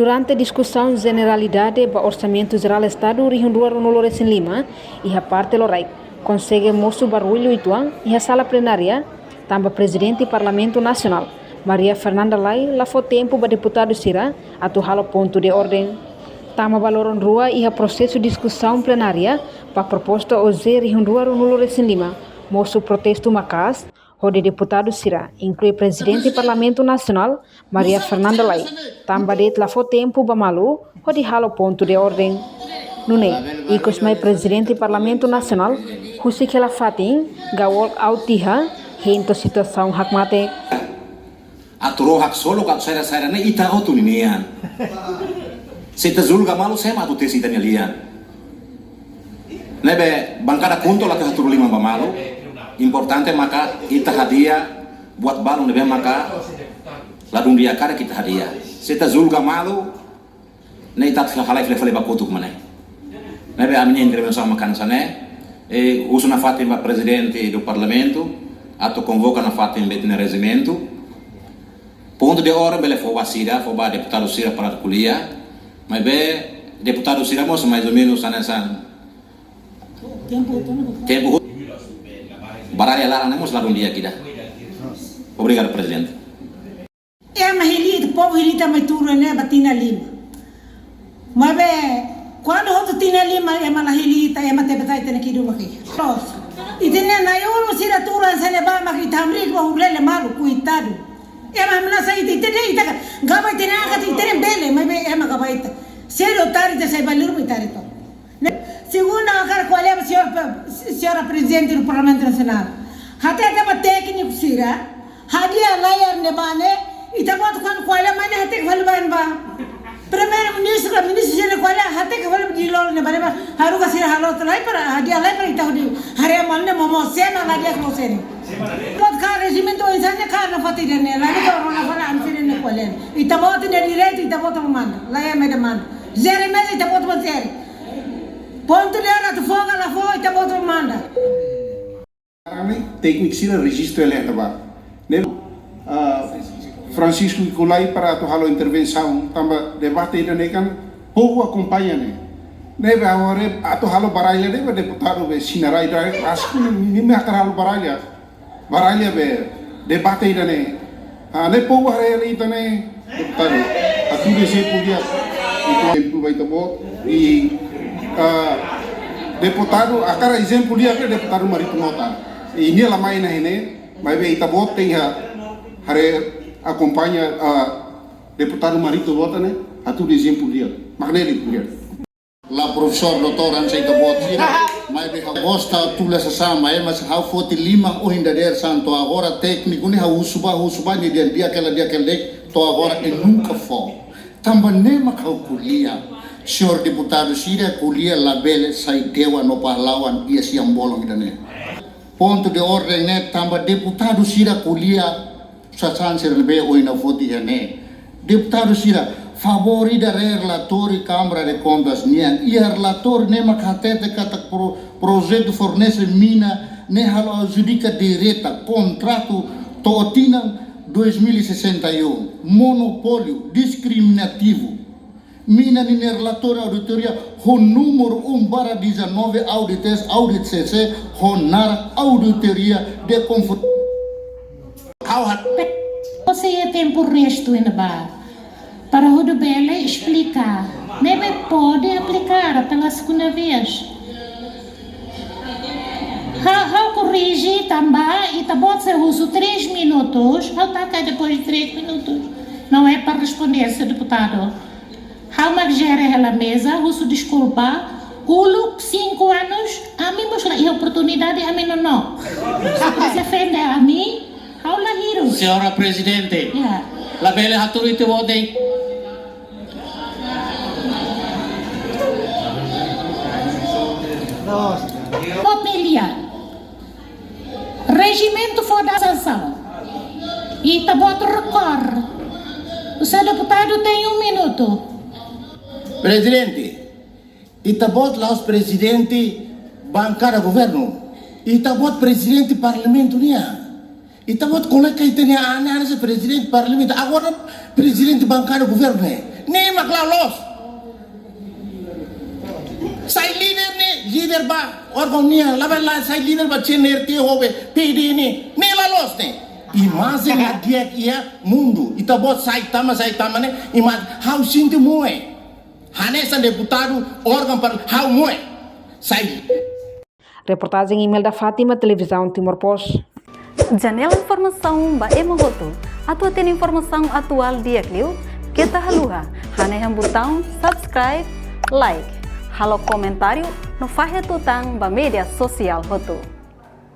Durante a discussão generalidade do Orçamento Geral do Estado, Rio Dolores em Lima, e a parte Lorai, consegue moço barulho e tuan, e a sala plenária, também presidente do Parlamento Nacional, Maria Fernanda Lai, lá foi tempo para deputado Sira, atual o ponto de ordem. Tama valoram rua e a processo de discussão plenária para a proposta OZE Rio Dolores em Lima, moço protesto macas, onde deputado Sira, inclui presidente do Parlamento Nacional, Maria Fernanda Lai. Também lá foi tempo para malu, onde hala o ponto de ordem. Nune, e cosmai presidente do Parlamento Nacional, Husi Kela Fatin, Gawol Autiha, rento situação hakmate. Aturo hak solo kak saya ne ita auto ninian. Sita zulu gamalu saya matu tesi tanyalian. Nebe bancada punto la que lima bamalu. Importante maka ita hadiah buat balung nebe maka ladung dia kara kita hadiah. Sita zulu gamalu ne ita halai fle bakutuk mana. Nebe aminya intervenção makan sana. Uso na Fatima presidente do parlamento atau convoca na Fatima betine regimento. Ponto de ordem bele foi Sira, foi o deputado Sira para a culia, mas bem deputado Sira moça mais ou menos nessa tempo baralha lá não mostra um dia aqui dá. Obrigado presidente. É uma relita, povo relita mais tudo né, batina Lima. Mas bem quando outro tina Lima é uma relita é uma tempestade tem aqui do aqui. E tem na eu Sira tudo se levar mas kita amri com o lele malu coitado. Ema menasa ite gaba ite na kati ite bele mas ema gaba ite sério tari de sai balur me tari to segundo akar qual é a senhora presidente do Parlamento Nacional até que técnico Sira hadia layar ne bane ite bot qual é mas até que vale ban ba primeiro ministro qual é até que vale de lol ne bane ba haru ka Sira halo to lai para hadia lai para ite hodi hare mal ne momo sena na dia ko sene Pot ka regimento isanya ka na fatira ne la ni ko na fala amsire ne kolen itabot ne direito itabot manda la ya me demanda zero mês itabot mo zero ponto de hora tu foga la fo itabot manda técnico Sira registro ele ba ne Francisco Nicolai para tu halo intervenção tamba debate ne kan povo acompanha ne nebe agora atu halo baralha ne deputado be sinarai dai acho ni me halo baralha be debate idane ne povo hare idane deputado atu de se podia itu tempo vai tabo e deputado akara exemplo dia que deputado Marito Mota e ini la mai na hene mai be itabo tem hare acompanha deputado Marito Mota ne atu de exemplo dia magneli dia la professor doutor Ansei Tabot mas de gosta tu lesa sama mas how 45 o ainda der santo agora técnico ne usuba ni dia aquela to agora e nunca foi também nem calculia senhor deputado Sira culia label sai dewa no pahlawan ia siang bolong idane ponto de ordem ne também deputado Sira culia sasan ser lebe o ina foti ne deputado Sira favori da relatori Câmara de Contas nian e relator ne makatete kata projeto fornece mina ne halo adjudica direta contrato totina 2061 monopólio discriminativo mina ni relator auditoria ho número 1/19 audit CC honar auditoria de conforto você é tempo resto na bar para o Rodobele explicar, neve pode aplicar pela segunda vez. How corrige também e tá bom ser uso 3 minutos, how tá cá depois de 3 minutos. Não é para responder, seu deputado. How margere ela mesa, uso desculpa, ulo 5 anos, a mim mostra e oportunidade a mim não. Se defende a mim, how la hiro. Senhora Presidente, la bele haturite vodei. Família, regimento for da sanção e tá bom recorre. O seu deputado tem 1 minuto. Presidente, itabot lá os presidente bancada governo, itabot presidente parlamento nia, itabot colega que tem a análise presidente parlamento agora presidente bancada governo ni maklalos. Sai leader ba orgonia la sai leader ba chenerti hobe PD ni lalos ni. Imagem a dia ia mundo. Itabot sai tama ne imagem how sinto moe. Hanesan deputado órgão para how moe. Sai. Reportagem email da Fátima, Televisão Timor Post. Janela informação ba emogoto. Atua tem informação atual dia Clio. Kita haluha. Haneham botão subscribe, like. Halo comentário no Fahia Tutang ba media sosial hotu.